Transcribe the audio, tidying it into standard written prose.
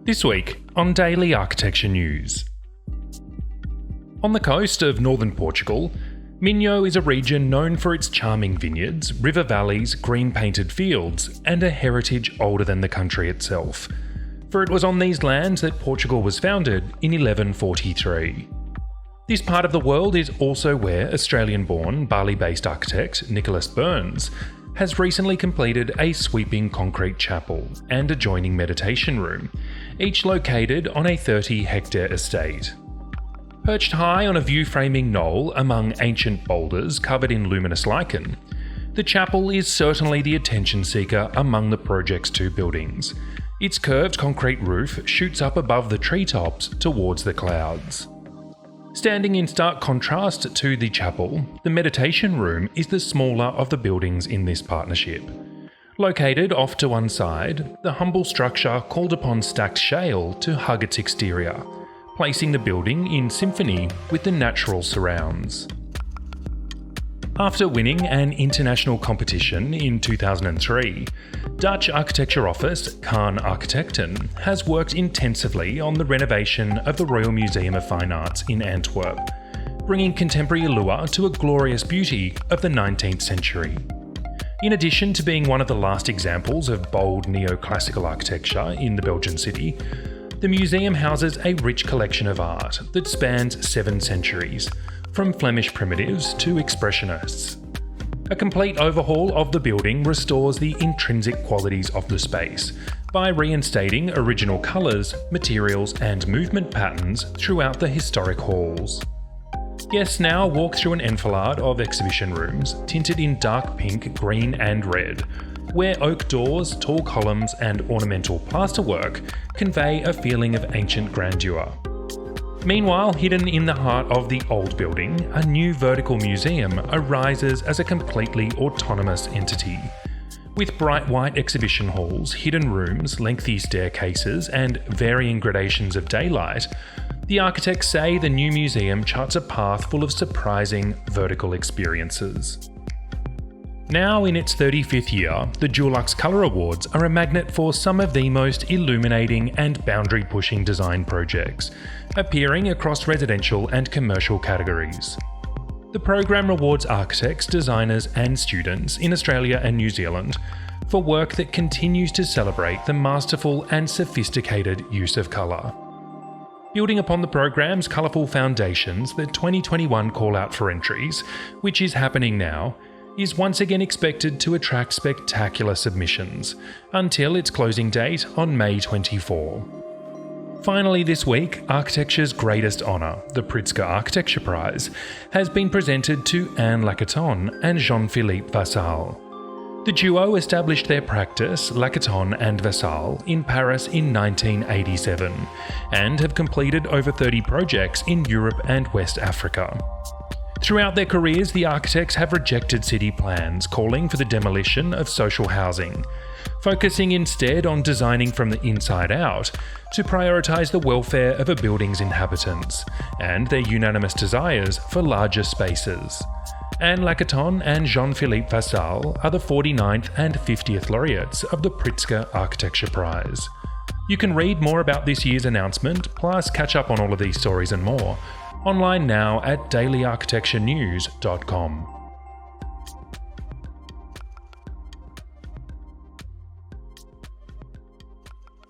This week on Daily Architecture News. On the coast of northern Portugal, Minho is a region known for its charming vineyards, river valleys, green-painted fields, and a heritage older than the country itself. For it was on these lands that Portugal was founded in 1143. This part of the world is also where Australian-born, Bali-based architect Nicholas Burns has recently completed a sweeping concrete chapel and adjoining meditation room, each located on a 30-hectare estate. Perched high on a view-framing knoll among ancient boulders covered in luminous lichen, the chapel is certainly the attention seeker among the project's two buildings. Its curved concrete roof shoots up above the treetops towards the clouds. Standing in stark contrast to the chapel, the meditation room is the smaller of the buildings in this partnership. Located off to one side, the humble structure called upon stacked shale to hug its exterior, placing the building in symphony with the natural surrounds. After winning an international competition in 2003, Dutch architecture office KAAN Architecten has worked intensively on the renovation of the Royal Museum of Fine Arts in Antwerp, bringing contemporary allure to a glorious beauty of the 19th century. In addition to being one of the last examples of bold neoclassical architecture in the Belgian city, the museum houses a rich collection of art that spans 7 centuries, from Flemish primitives to expressionists. A complete overhaul of the building restores the intrinsic qualities of the space by reinstating original colours, materials and movement patterns throughout the historic halls. Guests now walk through an enfilade of exhibition rooms tinted in dark pink, green and red, where oak doors, tall columns and ornamental plasterwork convey a feeling of ancient grandeur. Meanwhile, hidden in the heart of the old building, a new vertical museum arises as a completely autonomous entity. With bright white exhibition halls, hidden rooms, lengthy staircases, and varying gradations of daylight, the architects say the new museum charts a path full of surprising vertical experiences. Now in its 35th year, the Dulux Colour Awards are a magnet for some of the most illuminating and boundary-pushing design projects, appearing across residential and commercial categories. The program rewards architects, designers and students in Australia and New Zealand for work that continues to celebrate the masterful and sophisticated use of colour. Building upon the program's colourful foundations, the 2021 call-out for entries, which is happening now, is once again expected to attract spectacular submissions, until its closing date on May 24. Finally this week, architecture's greatest honour, the Pritzker Architecture Prize, has been presented to Anne Lacaton and Jean-Philippe Vassal. The duo established their practice, Lacaton and Vassal, in Paris in 1987, and have completed over 30 projects in Europe and West Africa. Throughout their careers, the architects have rejected city plans calling for the demolition of social housing, focusing instead on designing from the inside out to prioritise the welfare of a building's inhabitants and their unanimous desires for larger spaces. Anne Lacaton and Jean-Philippe Vassal are the 49th and 50th laureates of the Pritzker Architecture Prize. You can read more about this year's announcement, plus catch up on all of these stories and more, online now at dailyarchitecturenews.com.